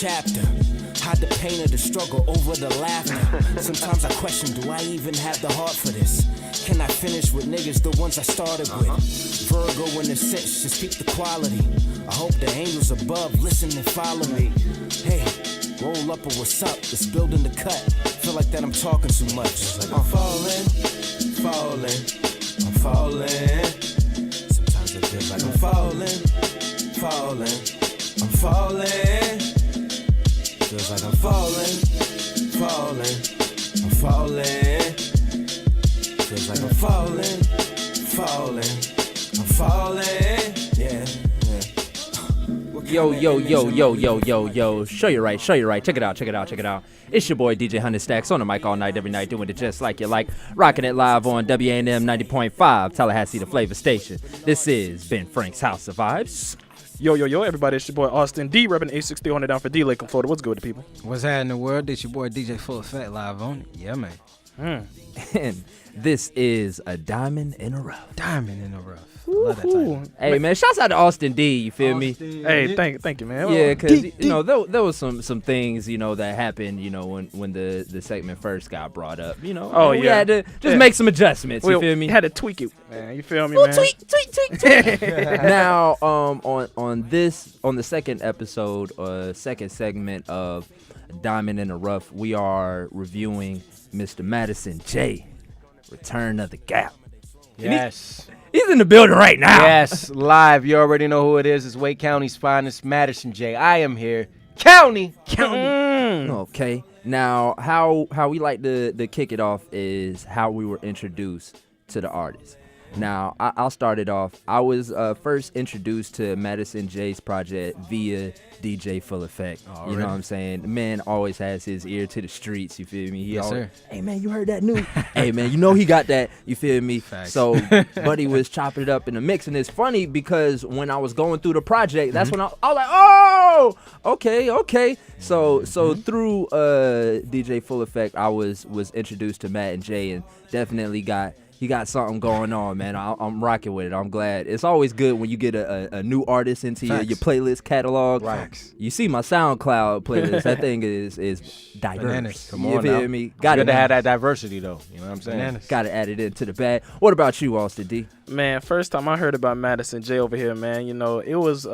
chapter. Hide the pain of the struggle over the laughter. Sometimes I question, do I even have the heart for this? Can I finish with niggas, the ones I started with? Virgo in a sense, just keep the quality. I hope the angels above listen and follow me. Hey, roll up or what's up? It's building the cut. Feel like that I'm talking too much. Like I'm falling. Sometimes it feels like I'm falling. Feels like I'm falling. Feels like I'm falling. Yeah. Yo. Show you right. Check it out. It's your boy DJ 100 Stacks on the mic all night, every night, doing it just like you like. Rocking it live on WANM 90.5, Tallahassee, the flavor station. This is Ben Frank's House of Vibes. Yo, everybody, it's your boy Austin D, repping 860 down for D Lake in Florida. What's good, people? What's happening in the world? It's your boy DJ Full Effect live on it. Yeah, man. And this is a diamond in a rough. Love that title. Hey, man, shouts out to Austin D, you feel me? Hey, thank you, man. Yeah, because, there was some things, that happened, when the segment first got brought up, Oh, we yeah. had to just make some adjustments, you feel me? Had to tweak it, man. You feel me, man? Tweak. Now, on the second episode, second segment of Diamond in the Rough, we are reviewing Mr. Madison Jay, Return of the Gap. Yes. He's in the building right now. Yes, live. You already know who it is. It's Wake County's finest, Madison Jay. I am here. County. Okay. Now, how we like to kick it off is how we were introduced to the artist. Now, I'll start it off. I was first introduced to Madison Jay's project via DJ Full Effect. You know what I'm saying? The man always has his ear to the streets, you feel me? Yes, sir. Hey, man, you heard that new? Hey, man, he got that, you feel me? Facts. So, Buddy was chopping it up in the mix, and it's funny because when I was going through the project, that's when I was like, oh, okay. So through DJ Full Effect, I was introduced to Matt and Jay, and definitely he got something going on, man. I'm rocking with it. I'm glad. It's always good when you get a new artist into your playlist catalog. Right. You see my SoundCloud playlist. That thing is diverse. Bananas. Come on, you feel me? Got to have that diversity, though. You know what I'm saying? Got to add it into the bag. What about you, Austin D? Man, first time I heard about Madison Jay over here, man, it was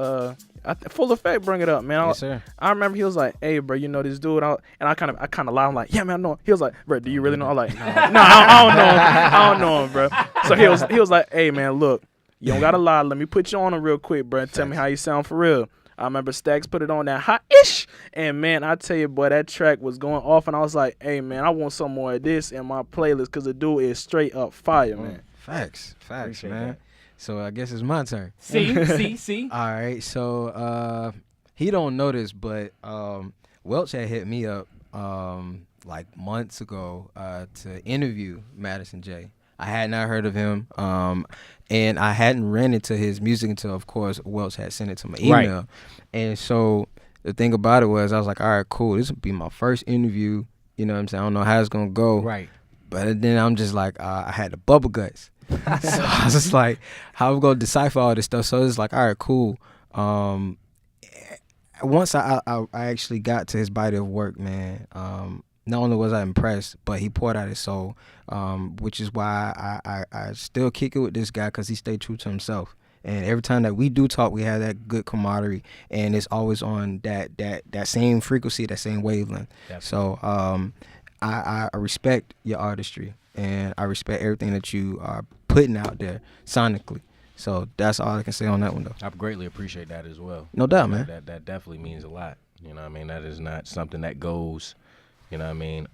Full Effect bring it up, man. Yes, sir. I remember he was like, "Hey, bro, this dude?" And I kind of lied. I'm like, "Yeah, man, I know him." He was like, "Bro, do you really know?" I'm like, "No, I don't know him, bro." So he was like, "Hey, man, look, you don't gotta lie. Let me put you on him real quick, bro. And tell me how you sound for real." I remember Stacks put it on that hot-ish, and man, I tell you, boy, that track was going off, and I was like, "Hey, man, I want some more of this in my playlist because the dude is straight up fire, man." Facts, Appreciate man. that. So I guess it's my turn. See. All right, so he don't know this, but Welch had hit me up like months ago to interview Madison Jay. I had not heard of him, and I hadn't ran into his music until, of course, Welch had sent it to my email. Right. And so the thing about it was, I was like, all right, cool. This will be my first interview. You know what I'm saying? I don't know how it's going to go. Right. But then I'm just like, I had the bubble guts. So I was just like, how we going to decipher all this stuff? So it's like, all right, cool. Once I actually got to his body of work, man, not only was I impressed, but he poured out his soul, which is why I still kick it with this guy, because he stayed true to himself. And every time that we do talk, we have that good camaraderie, and it's always on that same frequency, that same wavelength. Definitely. So I respect your artistry, and I respect everything that you are putting out there sonically. So that's all I can say on that one, though. I greatly appreciate that as well. No doubt, man. That definitely means a lot. You know what I mean? That is not something that goes, you know what I mean?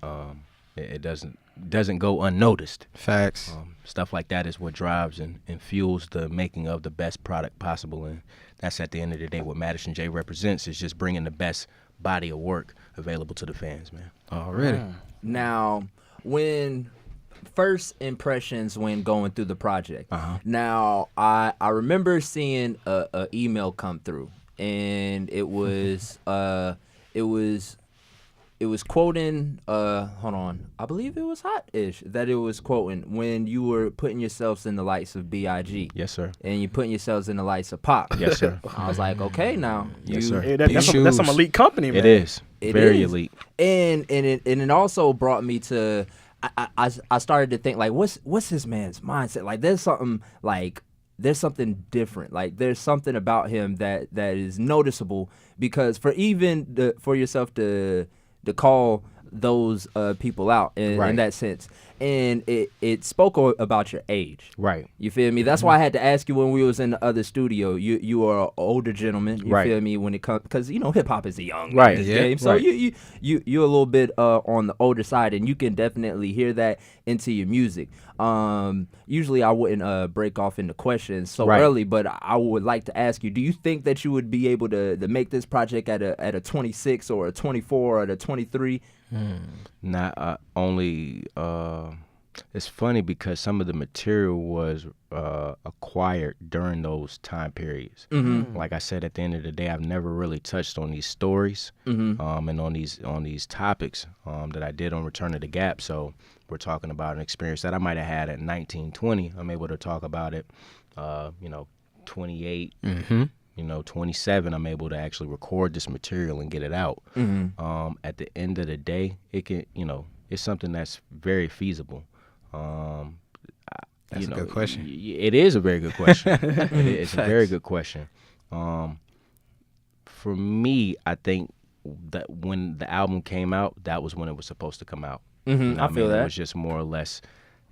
It doesn't go unnoticed. Facts. Stuff like that is what drives and fuels the making of the best product possible. And that's, at the end of the day, what Madison Jay represents, is just bringing the best body of work available to the fans, man. Already. Now, when first impressions when going through the project. Now, I remember seeing a email come through, and it was it was quoting hold on, I believe it was Hot-ish that it was quoting when you were putting yourselves in the lights of B.I.G. Yes, sir. and you putting yourselves in the lights of Pop. Yes, sir. I was like, okay, now Yes, sir. Hey, that's some elite company, man. It is. It Very is. elite. And it also brought me to I started to think like what's this man's mindset? Like there's something different. Like there's something about him that is noticeable, because for yourself to call those people out in that sense, and it spoke about your age. Right. You feel me? That's why I had to ask you when we was in the other studio. You are an older gentleman. You feel me? When it comes, because hip hop is a young game. So you're a little bit on the older side, and you can definitely hear that into your music. Usually I wouldn't break off into questions so early, but I would like to ask you: do you think that you would be able to make this project at a 26 or a 24 or at a 23? Not only. It's funny because some of the material was acquired during those time periods. Like I said, at the end of the day, I've never really touched on these stories and on these topics that I did on Return to the Gap. So we're talking about an experience that I might have had at 19, 20. I'm able to talk about it, 28. 27, I'm able to actually record this material and get it out. At the end of the day, it can, it's something that's very feasible. That's a good question. It is a very good question. It's a very good question. For me, I think that when the album came out, that was when it was supposed to come out. I feel that. It was just more or less,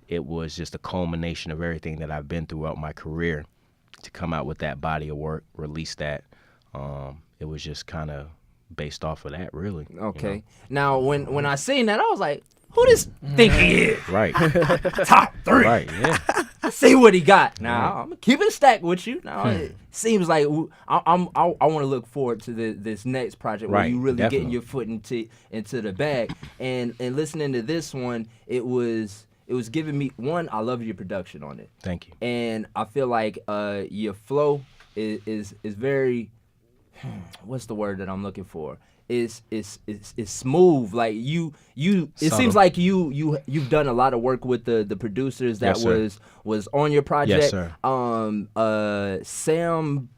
it was just a culmination of everything that I've been throughout my career to come out with that body of work, release that. It was just kind of based off of that, really. Okay. Now, when I seen that, I was like, who does think he is? Right. Top 3. Right, yeah. See what he got. Now, I'm keeping it stacked with you. Now, it seems like I want to look forward to this next project where you really getting your foot into the bag. And listening to this one, it was giving me, one, I love your production on it. Thank you. And I feel like your flow is very, what's the word that I'm looking for? Is smooth. Like it seems like you've done a lot of work with the producers that was on your project. Yes, sir. Sam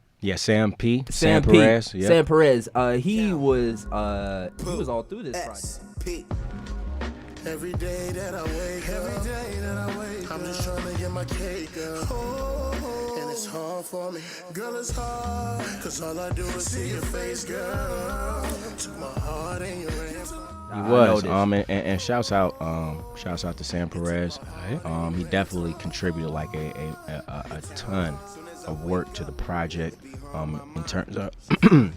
P. Sam Perez. P. Sam Perez. He was all through this project. Every day that I wake up, I'm just trying to get my cake up. And it's hard for me, girl, it's hard, cause all I do is see your face, girl. Took my heart in your hands. He was, and shouts out to Sam Perez. He definitely contributed like a ton of work to the project. In terms of,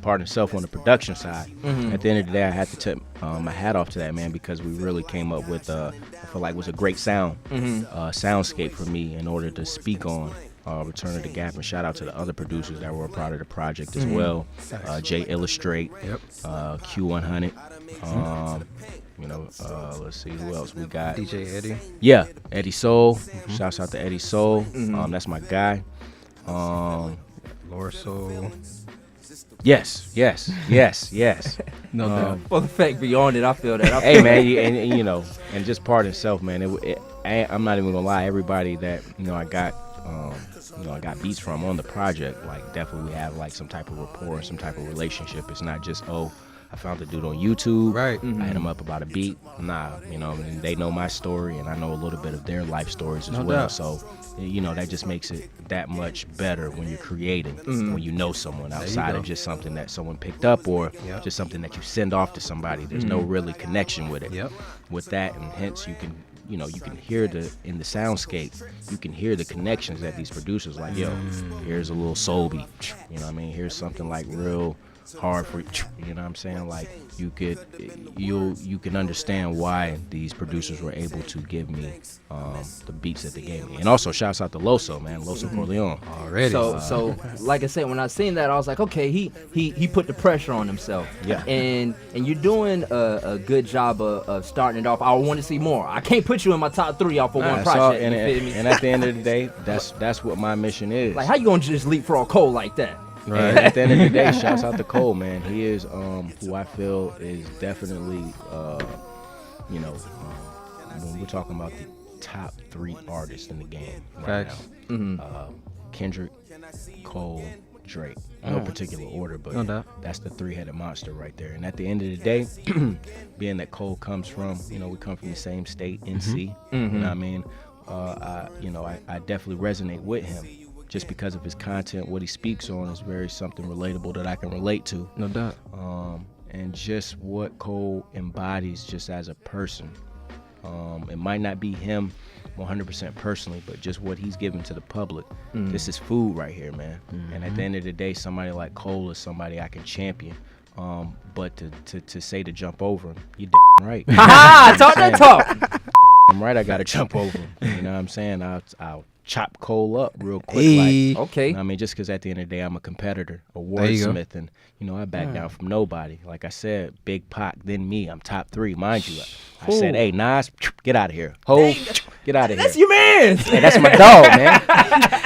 pardon himself, on the production side. At the end of the day, I had to tip my hat off to that man, because we really came up with, I feel like it was a great soundscape for me in order to speak on Return to the Gap. And shout out to the other producers that were a part of the project as well. Jay Illustrate, Q100. Let's see who else we got. DJ Eddie. Yeah, Eddie Soul. Shouts out to Eddie Soul. That's my guy. Laura Soul. Yes. No doubt. Well, the fact beyond it, I feel that. Hey man, and just part itself, man. I'm not even gonna lie. Everybody that I got beats from on the project, like definitely we have like some type of rapport, some type of relationship. It's not just I found the dude on YouTube. Right. I hit him up about a beat. Nah, and they know my story, and I know a little bit of their life stories as well. Doubt. So, that just makes it that much better when you're creating, when you know someone outside of just something that someone picked up or just something that you send off to somebody. There's no really connection with it. With that, and hence you can hear in the soundscape, you can hear the connections that these producers like, here's a little soul beat, here's something like real hard for you know what I'm saying, like you can understand why these producers were able to give me the beats that they gave me. And also shouts out to Loso, man, Loso Corleone Already. So like I said, when I seen that, I was like, okay, he put the pressure on himself. And you're doing a good job of starting it off. I want to see more. I can't put you in my top 3 off of one project. And at the end of the day, that's what my mission is. Like, how you gonna just leapfrog Cole like that? And at the end of the day, shouts out to Cole, man. He is who I feel is definitely, when we're talking about the top 3 artists in the game right now. Kendrick, Cole, Drake. No particular order, but that's the 3-headed monster right there. And at the end of the day, being that Cole comes from, we come from the same state, NC. You know what I mean? I definitely resonate with him just because of his content. What he speaks on is very something relatable that I can relate to. No doubt. And just what Cole embodies just as a person. It might not be him 100% personally, but just what he's given to the public. This is food right here, man. And at the end of the day, somebody like Cole is somebody I can champion. But to say to jump over him, you right. Talk that talk. I'm right, I gotta jump over him. You know what I'm saying? I'll chop Cole up real quick. Okay. You know what I mean, just because at the end of the day, I'm a competitor, a wordsmith, and I back down from nobody. Like I said, Big Pac, then me. I'm top 3, mind you. I said, hey, Nas, get out of here. Ho, get out of here. That's your man. Hey, that's my dog, man.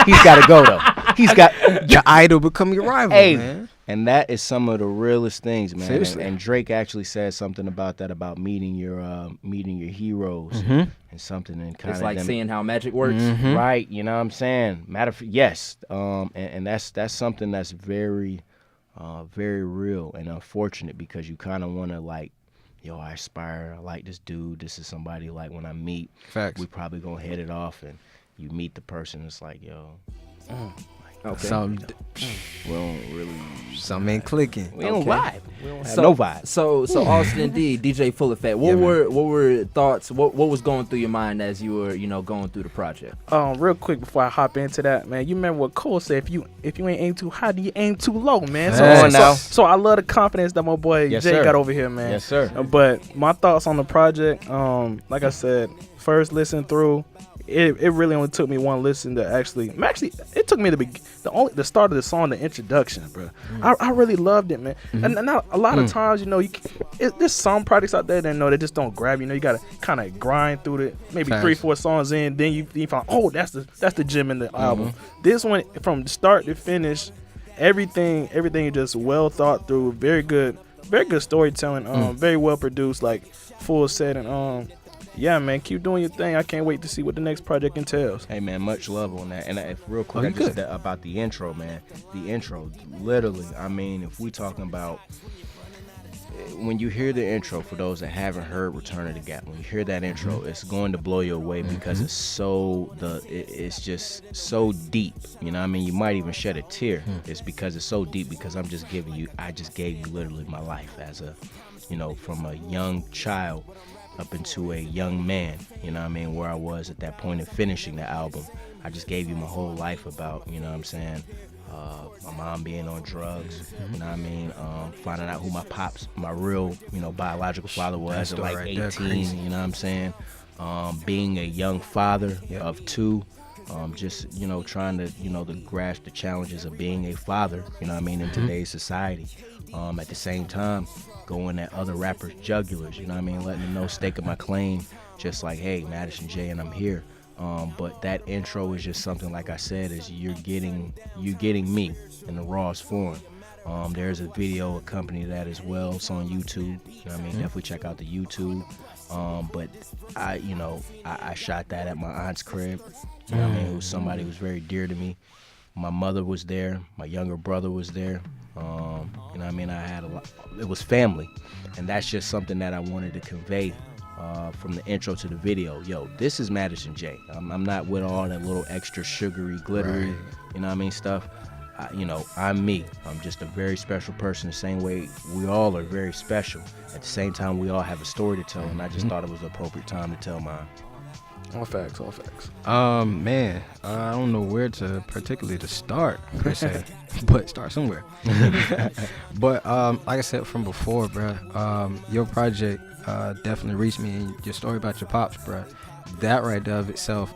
He's got to go, though. He's got your idol become your rival, man. And that is some of the realest things, man. Seriously. And Drake actually said something about that, about meeting your heroes and something. And kind It's of like them, seeing how magic works. right? You know what I'm saying? Matter of fact, yes. And that's something that's very, very real and unfortunate, because you kind of want to like, yo, I aspire. I like this dude. This is somebody like when I meet. Facts. We probably gonna hit it off, and you meet the person. It's like, yo. Okay. We don't really. Something ain't clicking. We don't vibe. We don't have So, no vibe. So Austin D, DJ Full Effect. What were thoughts? What was going through your mind as you were, going through the project? Real quick before I hop into that, man, you remember what Cole said? If you ain't aim too high, then you aim too low, man. So I love the confidence that my boy Jay got over here, man. Yes, sir. But my thoughts on the project, like I said, first listen through. It really only took me one listen to actually it took me the start of the song, the introduction, bro. I really loved it, man. And now a lot of times, there's some projects out there that they just don't grab you. You gotta kind of grind through it. Maybe 3-4 songs in, then you find, oh, that's the gem in the album. This one, from start to finish, everything is just well thought through. Very good storytelling. Very well produced, like full set, and yeah, man, keep doing your thing. I can't wait to see what the next project entails. Hey, man, much love on that. And if real quick, about the intro, man. The intro, literally, I mean, if we talking about, when you hear the intro, for those that haven't heard Return of the Gap, when you hear that intro, it's going to blow you away because it's just so deep. You know what I mean? You might even shed a tear. It's because it's so deep, because I just gave you literally my life as a, from a young child up into a young man, you know what I mean, where I was at that point of finishing the album. I just gave you my whole life about, you know what I'm saying, my mom being on drugs, you know what I mean, finding out who my real, biological father was at like 18, you know what I'm saying, being a young father of 2, just, trying to, to grasp the challenges of being a father, you know what I mean, in today's society. At the same time, going at other rappers' jugulars, you know what I mean, letting them know, staking my claim, just like, hey, Madison Jay, and I'm here. But that intro is just something, like I said, is you're getting me in the rawest form. There's a video accompanying that as well. It's on YouTube. You know what I mean? Definitely check out the YouTube. But I shot that at my aunt's crib. You know what I mean? It was somebody who was very dear to me. My mother was there. My younger brother was there. You know what I mean? I had a lot. It was family, and that's just something that I wanted to convey from the intro to the video. Yo, this is Madison Jay. I'm not with all that little extra sugary, glittery, you know what I mean, stuff. I'm me. I'm just a very special person, the same way we all are very special. At the same time, we all have a story to tell, and I just thought it was the appropriate time to tell mine. All facts. Man, I don't know where to particularly to start, per se, but start somewhere. But like I said from before, bro, your project definitely reached me, and your story about your pops, bro. that right there of itself,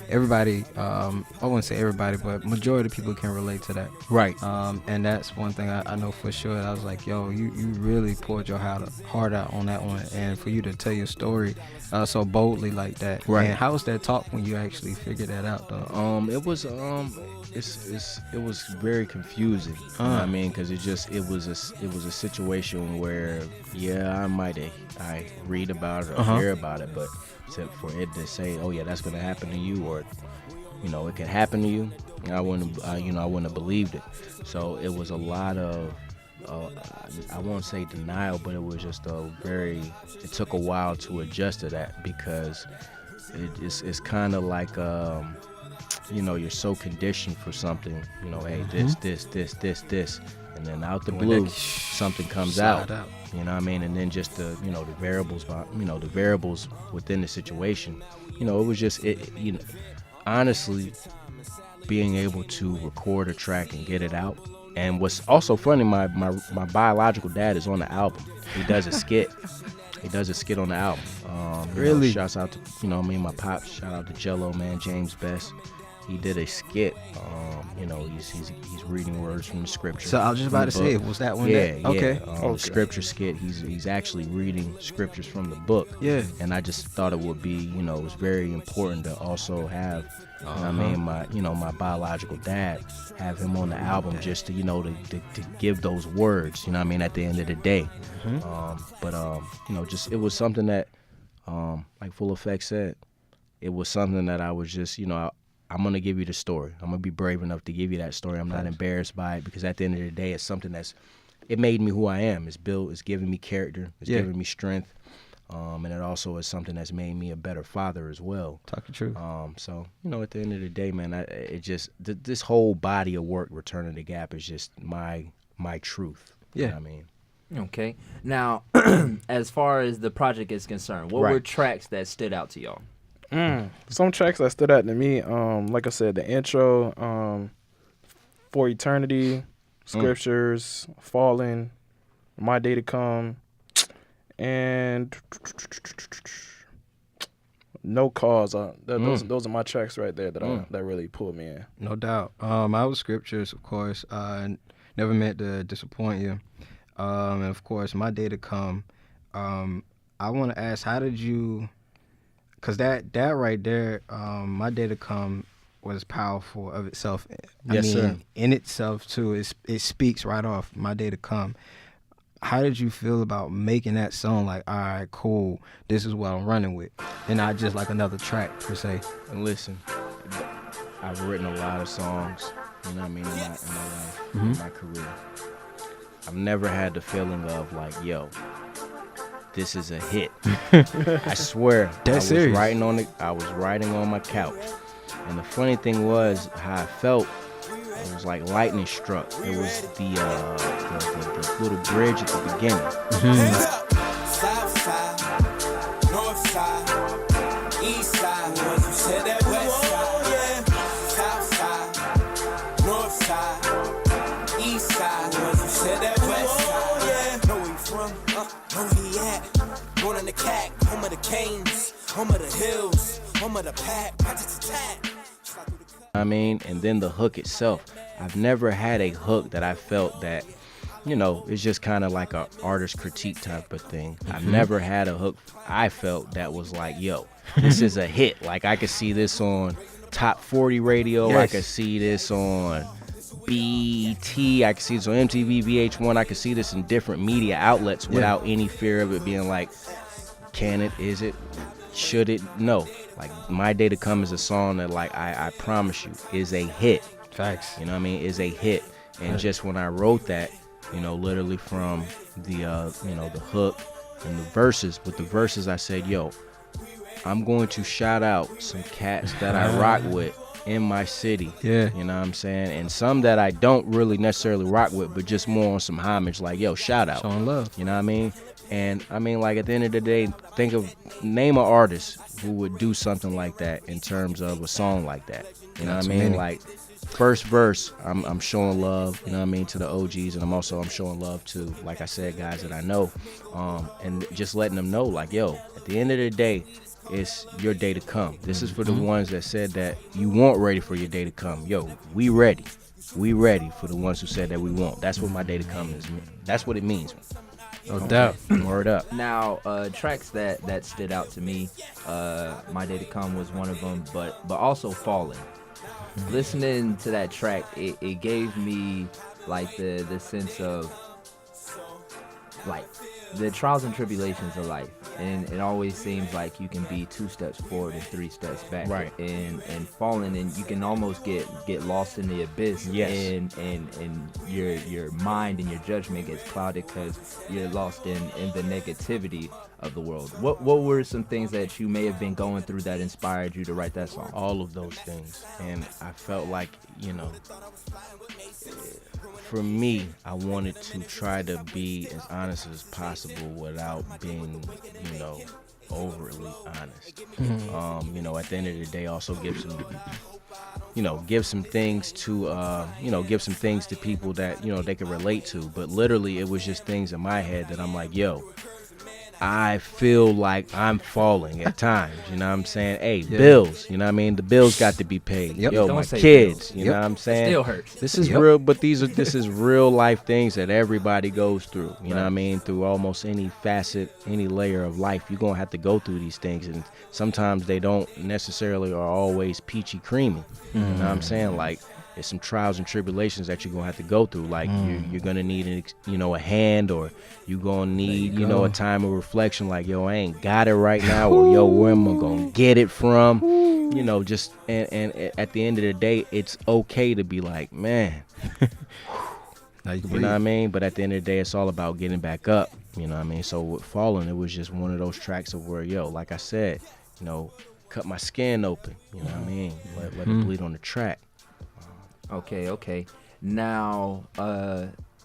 everybody, I wouldn't say everybody, but majority of people can relate to that. Right. And that's one thing I know for sure. I was like, yo, you really poured your heart out on that one, and for you to tell your story so boldly like that. Right. And how was that talk when you actually figured that out, though? It was it was very confusing. You know what I mean, because it was a situation where I read about it or hear about it, but for it to say, oh yeah, that's gonna happen to you, or it could happen to you, I wouldn't have believed it. So it was a lot of I won't say denial, but it was just it took a while to adjust to that, because it's kind of like you're so conditioned for something, hey, this, and then out the blue something comes out. You know what I mean? And then just the variables, the variables within the situation. It was just honestly, being able to record a track and get it out. And what's also funny, my biological dad is on the album. He does a skit. He does a skit on the album. Really? Shouts out to my pops. Shout out to Jello, man, James Best. He did a skit. He's reading words from the scripture. So I was just about to say, was that one? Yeah, okay. Scripture skit. He's actually reading scriptures from the book. Yeah. And I just thought it would be, it was very important to also have, my biological dad, have him on the album, just to, to give those words, at the end of the day. Just, it was something that, like Full Effect said, it was something that I was just, I'm going to give you the story. I'm going to be brave enough to give you that story. I'm not embarrassed by it, because at the end of the day, it's something it made me who I am. It's giving me character. It's giving me strength. And it also is something that's made me a better father as well. Talking true. So, at the end of the day, man, this whole body of work, Returning the Gap, is just my truth. Yeah. You know what I mean? Okay. Now, as far as the project is concerned, what were tracks that stood out to y'all? Some tracks that stood out to me, like I said, the intro, For Eternity, Scriptures, Fallen, My Day to Come, and No Cause. Those are my tracks right there that really pulled me in. No doubt. I was Scriptures, of course. Never meant to disappoint you. And of course, My Day to Come. I want to ask, how did you? Because that right there, My Day to Come was powerful of itself. Sir. In itself too, it speaks right off, My Day to Come. How did you feel about making that song? Like, all right, cool, this is what I'm running with, and not just like another track per se. And listen, I've written a lot of songs, in my life, in my career. I've never had the feeling of like, yo, this is a hit. I swear. That's serious. I was writing on my couch, and the funny thing was how I felt. It was like lightning struck. It was the little bridge at the beginning. South side, north side, east side. Once you said that west side, south side, north side, east side. Once you said that west side, know where he from, know where he at. Born in the cat, home of the Canes, home of the hills, home of the pack. And then the hook itself. I've never had a hook that I felt that, it's just kind of like a artist critique type of thing. I've never had a hook I felt that was like, yo, this is a hit. Like, I could see this on Top 40 radio. Yes. I could see this on BET. I could see this on MTV, VH1. I could see this in different media outlets without any fear of it being like, can it, is it, should it? No. Like, My Day to Come is a song that, like, I promise you, is a hit. Facts. You know what I mean? Is a hit. And just when I wrote that, literally from the, the hook and the verses, with the verses I said, yo, I'm going to shout out some cats that I rock with in my city. Yeah. You know what I'm saying? And some that I don't really necessarily rock with, but just more on some homage, like, yo, shout out. Showing love. You know what I mean? And I mean, like, at the end of the day, name an artist who would do something like that in terms of a song like that. You know what I mean? Like, first verse, I'm showing love, you know what I mean, to the OGs, and I'm showing love to, like I said, guys that I know, and just letting them know, like, yo, at the end of the day, it's your day to come. This is for the ones that said that you weren't ready for your day to come. Yo, we ready. We ready for the ones who said that we won't. That's what my day to come is. That's what it means. No doubt. Word up. Now, tracks that stood out to me, My Day to Come was one of them, but also Fallen. Listening to that track, it gave me like the sense of like the trials and tribulations of life, and it always seems like you can be 2 steps forward and 3 steps back, right? And falling, and you can almost get lost in the abyss, yes. And your mind and your judgment gets clouded because you're lost in the negativity of the world. What were some things that you may have been going through that inspired you to write that song? All of those things, and I felt like, you know, for me, I wanted to try to be as honest as possible without being, you know, overly honest. You know, at the end of the day, also give some things to, give some things to people that, you know, they can relate to. But literally, it was just things in my head that I'm like, yo, I feel like I'm falling at times, you know what I'm saying? Hey, bills, you know what I mean? The bills got to be paid. Yep. Yo, Don't my say kids, bills. you know what I'm saying? It still hurts. This is real, but this is real life things that everybody goes through, you know what I mean? Through almost any facet, any layer of life, you're going to have to go through these things, and sometimes they don't necessarily are always peachy creamy, you know what I'm saying? Like, there's some trials and tribulations that you're gonna have to go through. Like you're gonna need a hand, or you're gonna need a time of reflection. Like, yo, I ain't got it right now, or yo, where am I gonna get it from? You know, just and at the end of the day, it's okay to be like, man, you know what I mean? But at the end of the day, it's all about getting back up. You know what I mean? So with Fallen, it was just one of those tracks of where, yo, like I said, you know, cut my skin open. You know what I mean? Let it bleed on the track. Okay. Now,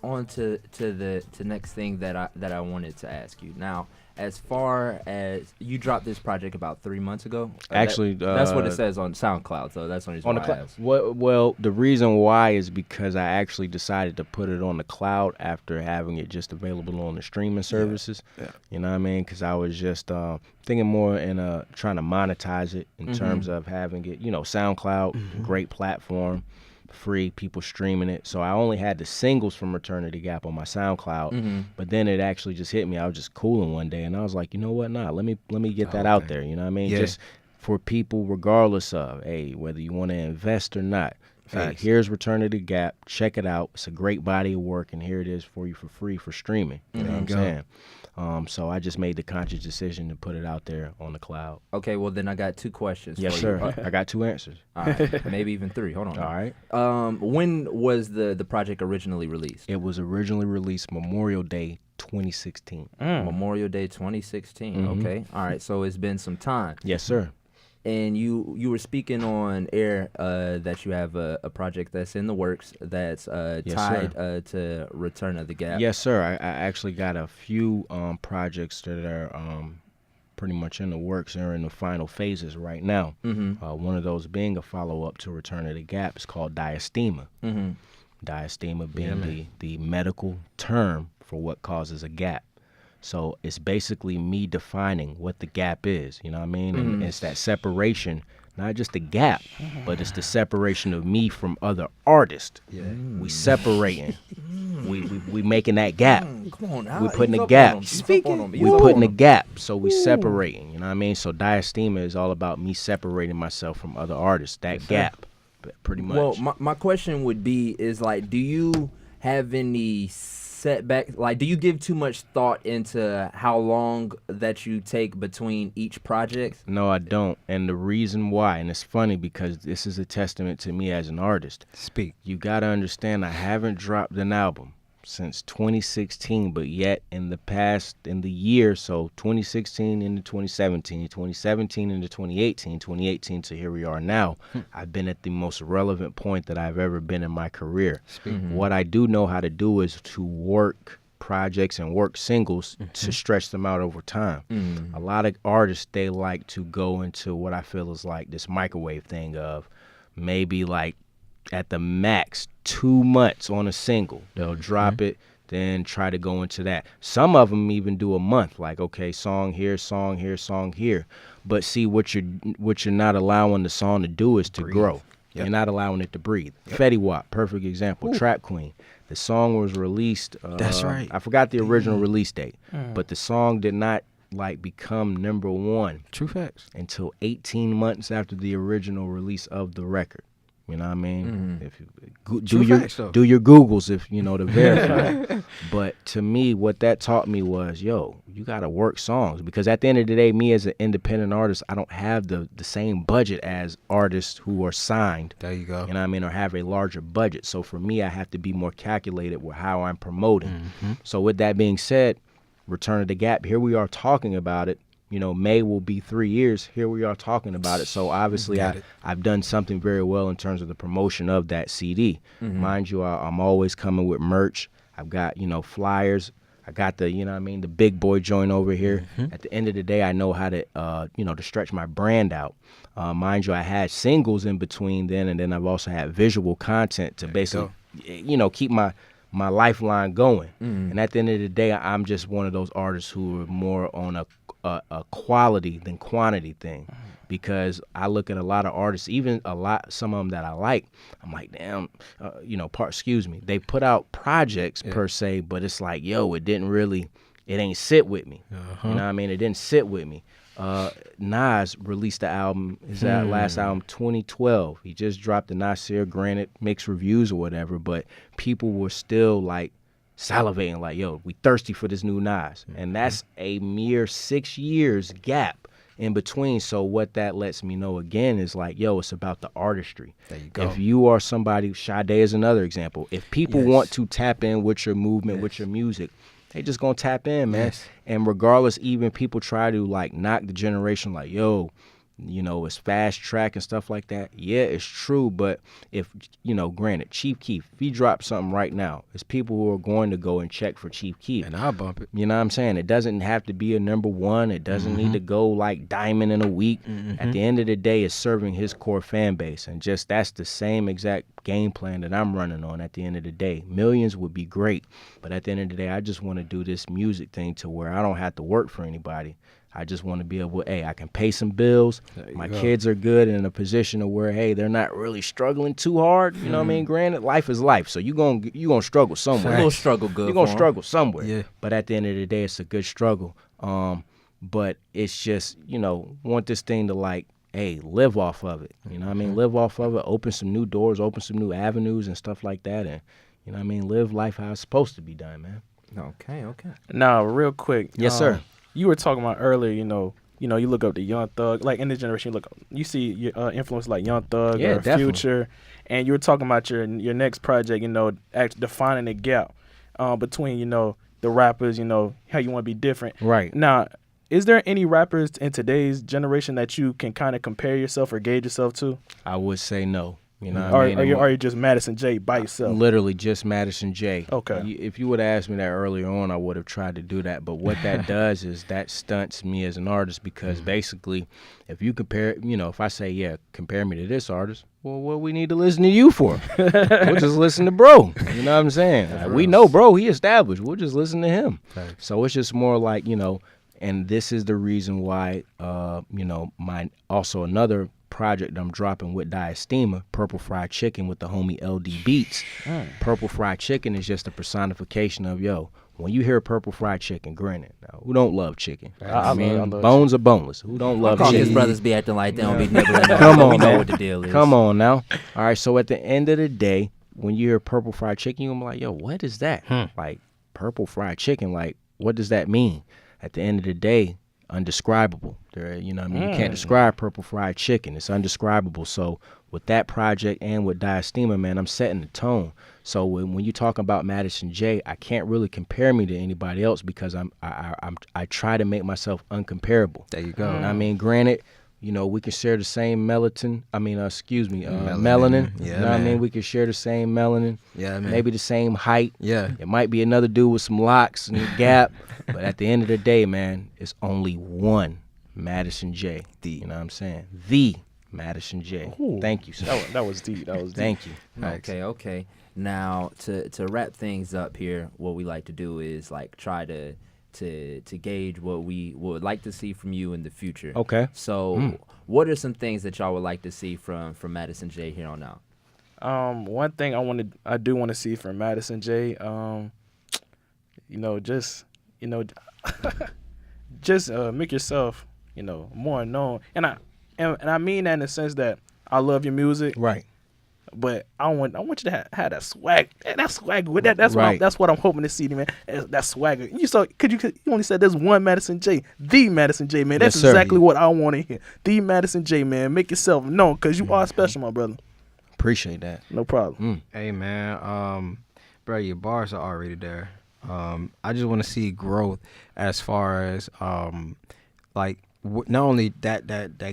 on to the next thing that I wanted to ask you. Now, as far as you dropped this project about 3 months ago, actually, that's what it says on SoundCloud. So that's on the cloud. Well, the reason why is because I actually decided to put it on the cloud after having it just available on the streaming services. Yeah. You know what I mean? Because I was just thinking more in trying to monetize it in terms of having it. You know, SoundCloud, great platform. Free, people streaming it. So I only had the singles from Return to the Gap on my SoundCloud, but then it actually just hit me. I was just cooling one day, and I was like, you know what? Nah, let me get that out there. You know what I mean? Yeah. Just for people, regardless of, hey, whether you want to invest or not. Hey, here's Return to the Gap. Check it out. It's a great body of work, and here it is for you for free for streaming. You know what I'm saying? So I just made the conscious decision to put it out there on the cloud. Okay, well then I got 2 questions. Yes, sir. I got 2 answers. All right, maybe even 3. Hold on. All right. When was the project originally released? It was originally released Memorial Day 2016. Memorial Day 2016. Okay. All right. So it's been some time. Yes, sir. And you were speaking on air that you have a project that's in the works that's tied to Return of the Gap. Yes, sir. I actually got a few projects that are pretty much in the works. They're in the final phases right now. One of those being a follow-up to Return of the Gap. It's called diastema. Diastema being the medical term for what causes a gap. So it's basically me defining what the gap is, you know what I mean? And it's that separation, not just a gap, but it's the separation of me from other artists. Yeah. We separating. We making that gap. Come on now. We putting a gap. We putting a gap, so we separating, you know what I mean? So diastema is all about me separating myself from other artists, that gap, pretty much. Well, my question would be is like, do you have any setback? Like, do you give too much thought into how long that you take between each project? No, I don't. And the reason why, and it's funny because this is a testament to me as an artist. Speak. You got to understand, I haven't dropped an album since 2016, but yet in the year, so 2016 into 2017, 2017 into 2018, 2018 to here we are now, I've been at the most relevant point that I've ever been in my career. What I do know how to do is to work projects and work singles to stretch them out over time. A lot of artists, they like to go into what I feel is like this microwave thing of maybe like at the max 2 months on a single. They'll drop it, then try to go into that. Some of them even do a month, like, okay, song here, song here, song here. But see, what you're not allowing the song to do is to grow. Yep. You're not allowing it to breathe. Yep. Fetty Wap, perfect example. Ooh. Trap Queen. The song was released. That's right. I forgot the original release date, but the song did not become #1. True facts. Until 18 months after the original release of the record. You know what I mean? If you do your Googles, if you know, to verify. But to me, what that taught me was, yo, you gotta work songs, because at the end of the day, me as an independent artist, I don't have the same budget as artists who are signed. There you go. You know what I mean? Or have a larger budget. So for me, I have to be more calculated with how I'm promoting. So with that being said, Return of the Gap, here we are talking about it. You know, May will be 3 years. Here we are talking about it. So obviously, I've done something very well in terms of the promotion of that CD. Mind you, I'm always coming with merch. I've got, you know, flyers. I got the, you know what I mean, the big boy joint over here. At the end of the day, I know how to, you know, to stretch my brand out. Mind you, I had singles in between then, and then I've also had visual content to basically, you know, keep my lifeline going. And at the end of the day, I'm just one of those artists who are more on a quality than quantity thing, because I look at a lot of artists, even some of them that I like, I'm like, damn, you know, they put out projects per se, but it's like, yo, it ain't sit with me. You know what I mean? It didn't sit with me. Nas released the album, his last album, 2012. He just dropped the Nasir, granted mixed reviews or whatever, but people were still like salivating, like, yo, we thirsty for this new Nas. And that's a mere 6 years gap in between. So what that lets me know again is like, yo, it's about the artistry. There you go. If you are somebody, Sade is another example. If people want to tap in with your movement, with your music, they just gonna tap in, man. And regardless, even people try to like knock the generation, like, yo, you know, it's fast track and stuff like that. Yeah, it's true. But if, you know, granted, Chief Keef, if he drops something right now, it's people who are going to go and check for Chief Keef. And I'll bump it. You know what I'm saying? It doesn't have to be a #1. It doesn't need to go like diamond in a week. At the end of the day, it's serving his core fan base. And just that's the same exact game plan that I'm running on at the end of the day. Millions would be great. But at the end of the day, I just want to do this music thing to where I don't have to work for anybody. I just want to be able, hey, I can pay some bills. My kids are good and in a position of where, hey, they're not really struggling too hard. You know what I mean? Granted, life is life, so you gonna struggle somewhere. You're gonna struggle good. You're gonna struggle somewhere. Yeah. But at the end of the day, it's a good struggle. But it's just, you know, want this thing to like, hey, live off of it. You know what I mean? Live off of it. Open some new doors. Open some new avenues and stuff like that. And you know what I mean? Live life how it's supposed to be done, man. Okay. Now, real quick. Yes, sir. You were talking about earlier, you look up to Young Thug, like in this generation, you see your influence like Young Thug or definitely. Future, and you were talking about your next project, you know, defining the gap between, you know, the rappers, you know, how you want to be different. Right. Now, is there any rappers in today's generation that you can kind of compare yourself or gauge yourself to? I would say no. You know what I mean? Are you just Madison Jay by yourself? Literally just Madison Jay. Okay. If you would have asked me that earlier on, I would have tried to do that. But what that does is that stunts me as an artist, because basically, if you compare, you know, if I say, yeah, compare me to this artist, well, what we need to listen to you for? We'll just listen to bro. You know what I'm saying? We know bro, he established. We'll just listen to him. Okay. So it's just more like, you know, and this is the reason why, you know, also another project I'm dropping with Diastema, Purple Fried Chicken with the homie LD Beats. Purple Fried Chicken is just a personification of, yo, when you hear Purple Fried Chicken, granted, now, who don't love chicken? I mean, bones are boneless. Who don't love chicken? His brothers be acting like they don't be nibbling. Come on, we know man. what the deal is. Come on now. All right, so at the end of the day, when you hear Purple Fried Chicken, you're like, yo, what is that? Like, Purple Fried Chicken, like, what does that mean? At the end of the day, undescribable. You know what I mean? You can't describe Purple Fried Chicken. It's undescribable. So with that project and with Diastema, man, I'm setting the tone. So when you talk about Madison Jay, I can't really compare me to anybody else, because I try to make myself uncomparable. There you go. I mean, granted, you know, we can share the same melanin. Yeah, you know what I mean? We can share the same melanin. Yeah, man. Maybe the same height. Yeah. It might be another dude with some locks and a gap. But at the end of the day, man, it's only one Madison Jay. You know what I'm saying? The Madison Jay. Ooh. Thank you, sir. That was deep. That was deep. Thank you. Okay. Now to wrap things up here, what we like to do is like try to gauge what we would like to see from you in the future. Okay. So what are some things that y'all would like to see from Madison Jay here on out? One thing I do want to see from Madison Jay, just make yourself, more known. And I mean that in the sense that I love your music, Right. but I want you to have that swag. That swag with that. That's Right. what I'm hoping to see, man. That swagger. You only said there's one Madison Jay, the Madison Jay, man. That's Yes, sir. exactly what I want to hear. The Madison Jay, man. Make yourself known, because you are special, my brother. Appreciate that. No problem. Hey man, bro, your bars are already there. I just want to see growth as far as like not only that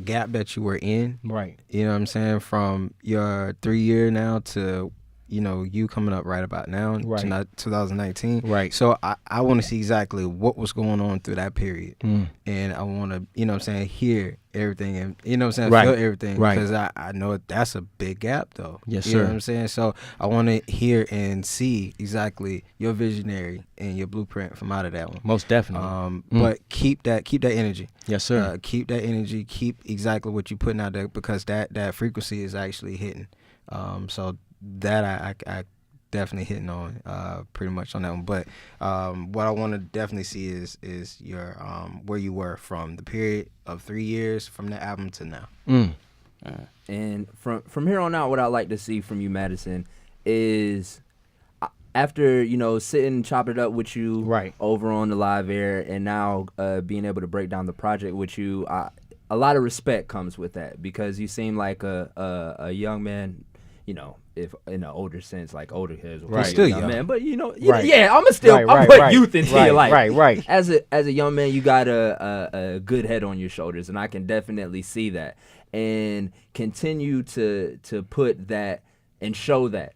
gap that you were in, Right. you know what I'm saying, from your 3 year now to you coming up right about now, Right. to not 2019. Right. So I want to see exactly what was going on through that period, Mm. and I want to hear everything, and Right. feel everything, Right. because I know that's a big gap though. Yes, You know sir. what I'm saying? So I want to hear and see exactly your visionary and your blueprint from out of that one. Most definitely. But keep that energy. Yes, sir. Keep that energy. Keep exactly what you putting out there, because that frequency is actually hitting. So that I definitely hitting on pretty much on that one. But what I want to definitely see is your where you were from the period of 3 years from the album to now. And from here on out, what I'd like to see from you, Madison, is after sitting, chopping it up with you Right. over on the live air, and now being able to break down the project with you, a lot of respect comes with that, because you seem like a young man, if in an older sense, like older kids, Right. Still young. man. But Right. yeah, I'm still Right, I'm right, putting right. youth into Right, your life. right. As a young man, you got a good head on your shoulders, and I can definitely see that. And continue to put that and show that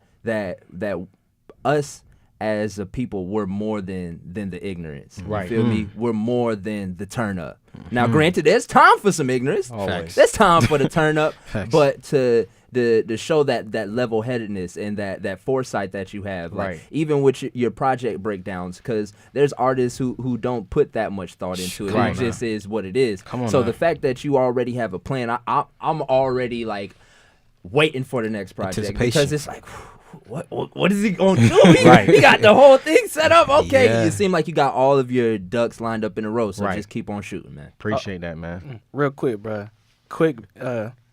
us as a people, we're more than the ignorance. Right. You feel me? We're more than the turn up. Now, granted, there's time for some ignorance. Always. There's time for the turn up, Facts. but to show that level headedness and that foresight that you have, like Right. even with your project breakdowns, because there's artists who don't put that much thought into it. Come It on just is what it is. Come on so now. the fact that you already have a plan, I'm already like waiting for the next project, Anticipation. because it's like, what is he gonna do? Right. He got the whole thing set up. Okay, Yeah. you seem like you got all of your ducks lined up in a row. So Right. just keep on shooting, man. Appreciate that, man. Real quick, bro.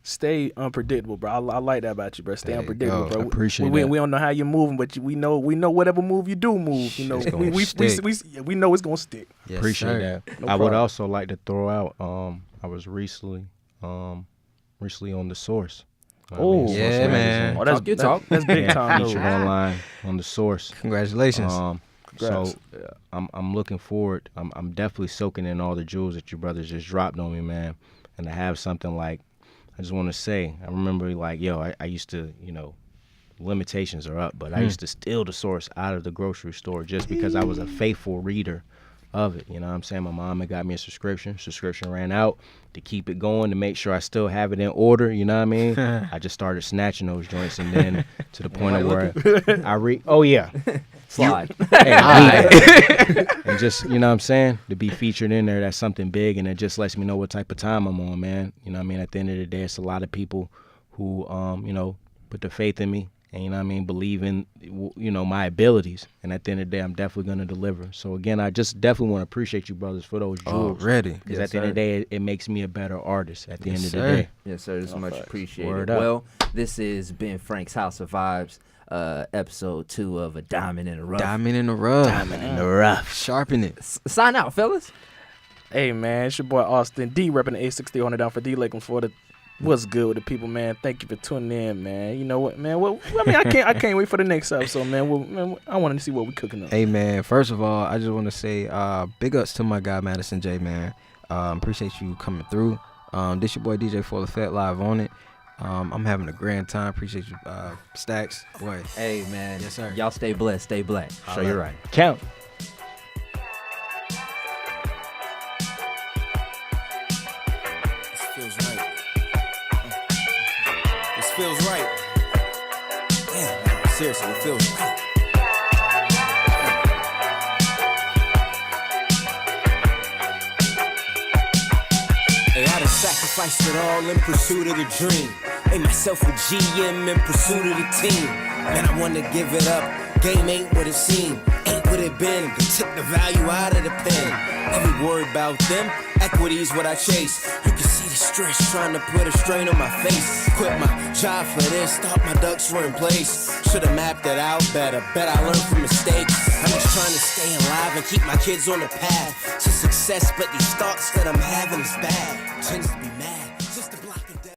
Stay unpredictable, bro. I like that about you, bro. Stay There you unpredictable, go. bro. Appreciate we, that. we don't know how you're moving, but we know whatever move you do move. It's gonna we stick. know it's gonna stick. Yes, Appreciate sir. that. No I would problem. also like to throw out. I was recently on the Source. Oh, Yeah, Source man. Magazine. Oh, that's Talk your talk. That's big time. Featured though. online on the Source. Congratulations. Congrats. So I'm looking forward. I'm definitely soaking in all the jewels that your brothers just dropped on me, man. And to have something like, I just want to say, I remember like, I used to, limitations are up, but I used to steal the Source out of the grocery store just because I was a faithful reader of it. You know what I'm saying? My mom had got me a subscription. Subscription ran out. To keep it going, to make sure I still have it in order, you know what I mean? I just started snatching those joints, and then to the point of where I read. Oh yeah, Slide. and just, you know what I'm saying, to be featured in there, that's something big, and it just lets me know what type of time I'm on, man. You know what I mean? At the end of the day, it's a lot of people who, put their faith in me, and, you know what I mean, believe in, my abilities. And at the end of the day, I'm definitely going to deliver. So, again, I just definitely want to appreciate you brothers for those jewels. Already. Because Yes, at the end of the sir. day, it makes me a better artist at the Yes, end of the sir. day. Yes, sir. It's much facts. appreciated. Word up. Well, this has been Frank's House of Vibes, episode 2 of A Diamond in the Rough. Diamond in the rough. In the rough. Sharpen it. Sign out, fellas. Hey man, it's your boy Austin D, repping the 860 on it down for D Lake for the. What's good with the people, man? Thank you for tuning in, man. You know what, man? I can't wait for the next episode, man. I want to see what we cooking up. Hey man, first of all, I just want to say big ups to my guy Madison Jay, man. Appreciate you coming through. This your boy DJ Full Effect live on it. I'm having a grand time. Appreciate you, Stacks. Boy, Hey, man. Yes, sir. Y'all stay blessed. Stay black. Show you right. Count. This feels right. Seriously, it feels right. Hey, I done sacrificed it all in pursuit of the dream. Made myself a GM in pursuit of the team. Man, I wanna give it up. Game ain't what it seemed. Ain't what it been. They took the value out of the pen. Every word about them, equity's what I chase. You can see the stress trying to put a strain on my face. Quit my job for this, thought my ducks were in place. Should've mapped it out better, bet I learned from mistakes. I'm just trying to stay alive and keep my kids on the path to success, but these thoughts that I'm having is bad. Tends to be